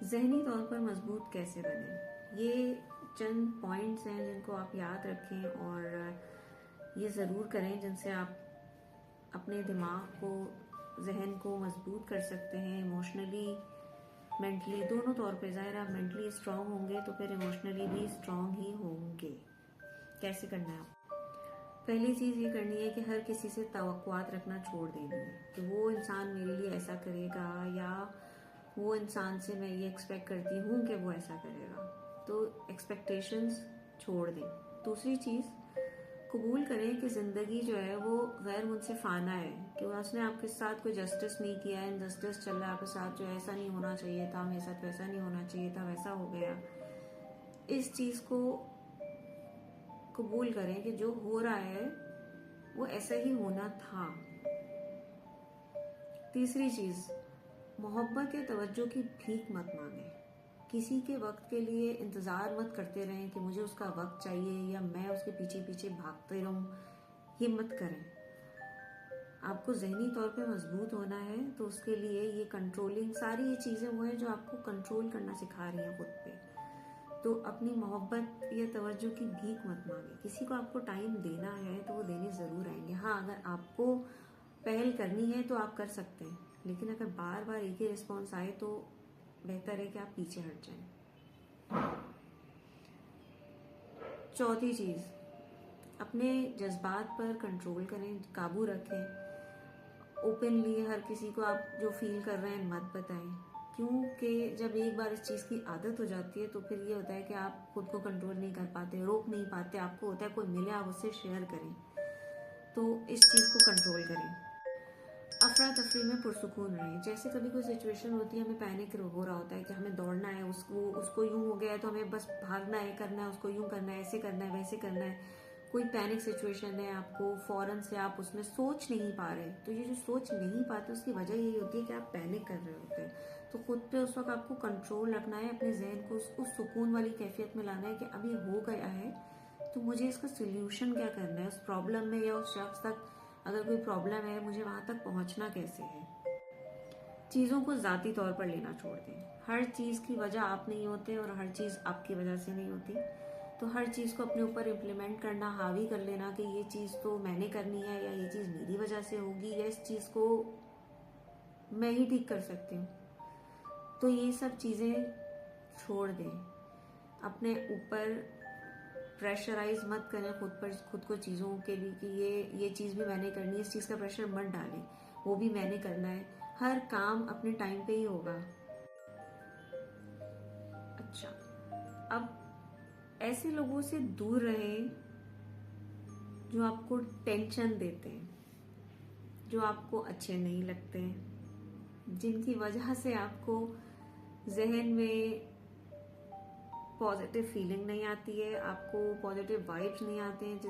ज़हनी तौर पर मजबूत कैसे बने, ये चंद पॉइंट्स हैं जिनको आप याद रखें और ये ज़रूर करें जिनसे आप अपने दिमाग को, जहन को मजबूत कर सकते हैं। इमोशनली, मेंटली, दोनों तौर पे। ज़ाहिर आप मेंटली स्ट्रांग होंगे तो फिर इमोशनली भी स्ट्रांग ही होंगे। कैसे करना है? आप पहली चीज़ ये करनी है कि हर किसी से तवक्कुआत रखना छोड़ देनी है कि वो इंसान मेरे लिए ऐसा करेगा या वो इंसान से मैं ये एक्सपेक्ट करती हूँ कि वो ऐसा करेगा। तो एक्सपेक्टेशंस छोड़ दें। दूसरी चीज़, कबूल करें कि ज़िंदगी जो है वो गैर मुझसे फाना है, कि उसने आपके साथ कोई जस्टिस नहीं किया है, इनजस्टिस चल रहा है आपके साथ, जो ऐसा नहीं होना चाहिए था मेरे साथ, वैसा नहीं होना चाहिए था, वैसा हो गया। इस चीज़ को कबूल करें कि जो हो रहा है वो ऐसा ही होना था। तीसरी चीज़, मोहब्बत या तवज्जो की भीख मत मांगे। किसी के वक्त के लिए इंतज़ार मत करते रहें कि मुझे उसका वक्त चाहिए या मैं उसके पीछे पीछे भागते रहूं। ये मत करें। आपको ज़हनी तौर पे मजबूत होना है तो उसके लिए ये कंट्रोलिंग, सारी ये चीज़ें वो हैं जो आपको कंट्रोल करना सिखा रही हैं खुद पे। तो अपनी मोहब्बत या तवज्जो की भीख मत मांगे। किसी को आपको टाइम देना है तो वो देने ज़रूर आएंगे। हाँ, अगर आपको पहल करनी है तो आप कर सकते हैं, लेकिन अगर बार बार एक ही रिस्पॉन्स आए तो बेहतर है कि आप पीछे हट जाएं। चौथी चीज़, अपने जज्बात पर कंट्रोल करें, काबू रखें। ओपनली हर किसी को आप जो फील कर रहे हैं मत बताएं, क्योंकि जब एक बार इस चीज़ की आदत हो जाती है तो फिर ये होता है कि आप खुद को कंट्रोल नहीं कर पाते, रोक नहीं पाते। आपको होता है कोई मिले आप उससे शेयर करें, तो इस चीज़ को कंट्रोल करें। अफरा तफरी में पुरसुकून रहें। जैसे कभी कोई सिचुएशन होती है, हमें पैनिक हो रहा होता है कि हमें दौड़ना है, उसको यूं हो गया है तो हमें बस भागना है, करना है, उसको यूं करना है, ऐसे करना है, वैसे करना है। कोई पैनिक सिचुएशन है, आपको फौरन से आप उसमें सोच नहीं पा रहे, तो ये जो सोच नहीं पाते उसकी वजह यही होती है कि आप पैनिक कर रहे होते हैं। तो खुद पे उस वक्त आपको कंट्रोल रखना है, अपने जहन को उस सुकून वाली कैफियत में लाना है कि अब ये हो गया है तो मुझे इसका सोल्यूशन क्या करना है। उस प्रॉब्लम में या उस शख्स तक अगर कोई प्रॉब्लम है, मुझे वहां तक पहुंचना कैसे है। चीज़ों को ज़ाती तौर पर लेना छोड़ दें। हर चीज़ की वजह आप नहीं होते और हर चीज़ आपकी वजह से नहीं होती। तो हर चीज़ को अपने ऊपर इम्प्लीमेंट करना, हावी कर लेना कि ये चीज़ तो मैंने करनी है या ये चीज़ मेरी वजह से होगी या इस चीज़ को मैं ही ठीक कर सकती हूँ, तो ये सब चीज़ें छोड़ दें। अपने ऊपर प्रेशराइज मत करें खुद को चीज़ों के लिए कि ये चीज़ भी मैंने करनी है। इस चीज़ का प्रेशर मत डालें, वो भी मैंने करना है। हर काम अपने टाइम पे ही होगा। अच्छा, अब ऐसे लोगों से दूर रहें जो आपको टेंशन देते हैं, जो आपको अच्छे नहीं लगते हैं, जिनकी वजह से आपको जहन में पॉजिटिव फीलिंग नहीं आती है, आपको पॉजिटिव वाइब्स नहीं आते हैं,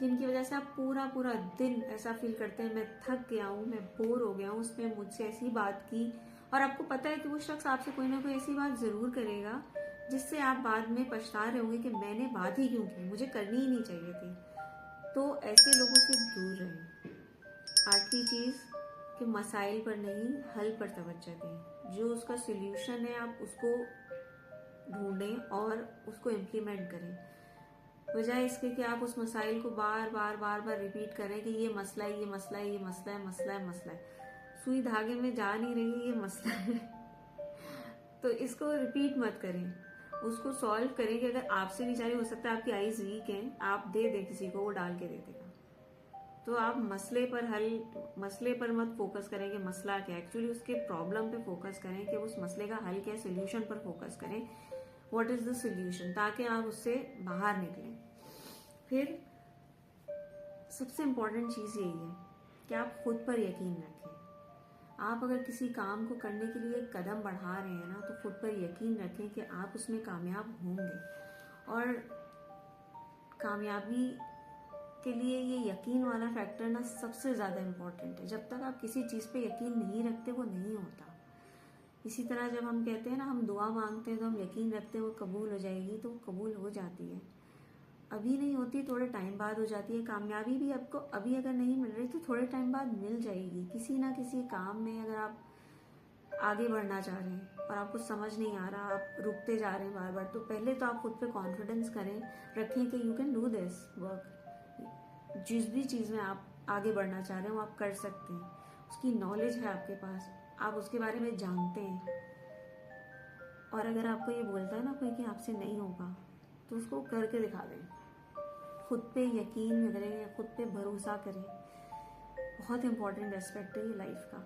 जिनकी वजह से आप पूरा पूरा दिन ऐसा फील करते हैं मैं थक गया हूँ, मैं बोर हो गया हूँ, उसने मुझसे ऐसी बात की। और आपको पता है कि वो शख्स आपसे कोई ना कोई ऐसी बात जरूर करेगा जिससे आप बाद में पछता रहे होंगे कि मैंने बात ही क्यों की, मुझे करनी ही नहीं चाहिए थी। तो ऐसे लोगों से दूर रहें। आठवीं चीज़ कि मसाइल पर नहीं, हल पर तवज्जो दें। जो उसका सोल्यूशन है आप उसको ढूंढें और उसको इम्प्लीमेंट करें, बजाय इसके कि आप उस मसाइल को बार बार बार बार रिपीट करें कि ये मसला है, ये मसला है, ये मसला है, मसला है, मसला है। सुई धागे में जा नहीं रही है, ये मसला है। तो इसको रिपीट मत करें, उसको सॉल्व करें कि अगर आपसे नहीं जा रही, हो सकता है आपकी आईज वीक हैं, आप दे दें किसी को, वो डाल के दे देगा। तो आप मसले पर मत फोकस करें कि मसला क्या है, एक्चुअली उसके प्रॉब्लम पे फोकस करें कि उस मसले का हल क्या है, सोल्यूशन पर फोकस करें। व्हाट इज द सोल्यूशन, ताकि आप उससे बाहर निकलें। फिर सबसे इम्पोर्टेंट चीज़ यही है कि आप खुद पर यकीन रखें। आप अगर किसी काम को करने के लिए कदम बढ़ा रहे हैं ना, तो खुद पर यकीन रखें कि आप उसमें कामयाब होंगे। और कामयाबी के लिए ये यकीन वाला फैक्टर ना सबसे ज़्यादा इम्पोर्टेंट है। जब तक आप किसी चीज़ पे यकीन नहीं रखते वो नहीं होता। इसी तरह जब हम कहते हैं ना, हम दुआ मांगते हैं तो हम यकीन रखते हैं वो कबूल हो जाएगी, तो कबूल हो जाती है। अभी नहीं होती, थोड़े टाइम बाद हो जाती है। कामयाबी भी आपको अभी अगर नहीं मिल रही तो थोड़े टाइम बाद मिल जाएगी। किसी ना किसी काम में अगर आप आगे बढ़ना चाह रहे हैं और आपको समझ नहीं आ रहा, आप रुकते जा रहे हैं बार बार, तो पहले तो आप खुद पे कॉन्फिडेंस रखें कि you can do this work. जिस भी चीज़ में आप आगे बढ़ना चाह रहे हैं वो आप कर सकते हैं, उसकी नॉलेज है आपके पास, आप उसके बारे में जानते हैं। और अगर आपको ये बोलता है ना कोई कि आपसे नहीं होगा, तो उसको करके दिखा दें। खुद पे यकीन करें या खुद पे भरोसा करें। बहुत इंपॉर्टेंट एस्पेक्ट है ये लाइफ का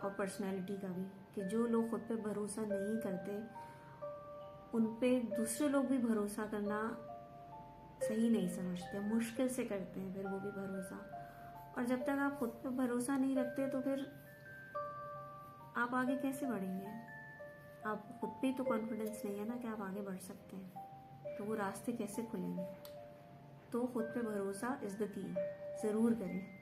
और पर्सनैलिटी का भी, कि जो लोग खुद पे भरोसा नहीं करते उन पे दूसरे लोग भी भरोसा करना सही नहीं समझते, मुश्किल से करते हैं फिर वो भी भरोसा। और जब तक आप खुद पे भरोसा नहीं रखते तो फिर आप आगे कैसे बढ़ेंगे? आप खुद पे तो कॉन्फिडेंस नहीं है ना कि आप आगे बढ़ सकते हैं, तो वो रास्ते कैसे खुलेंगे? तो खुद पे भरोसा इज़ द की, ज़रूर करें।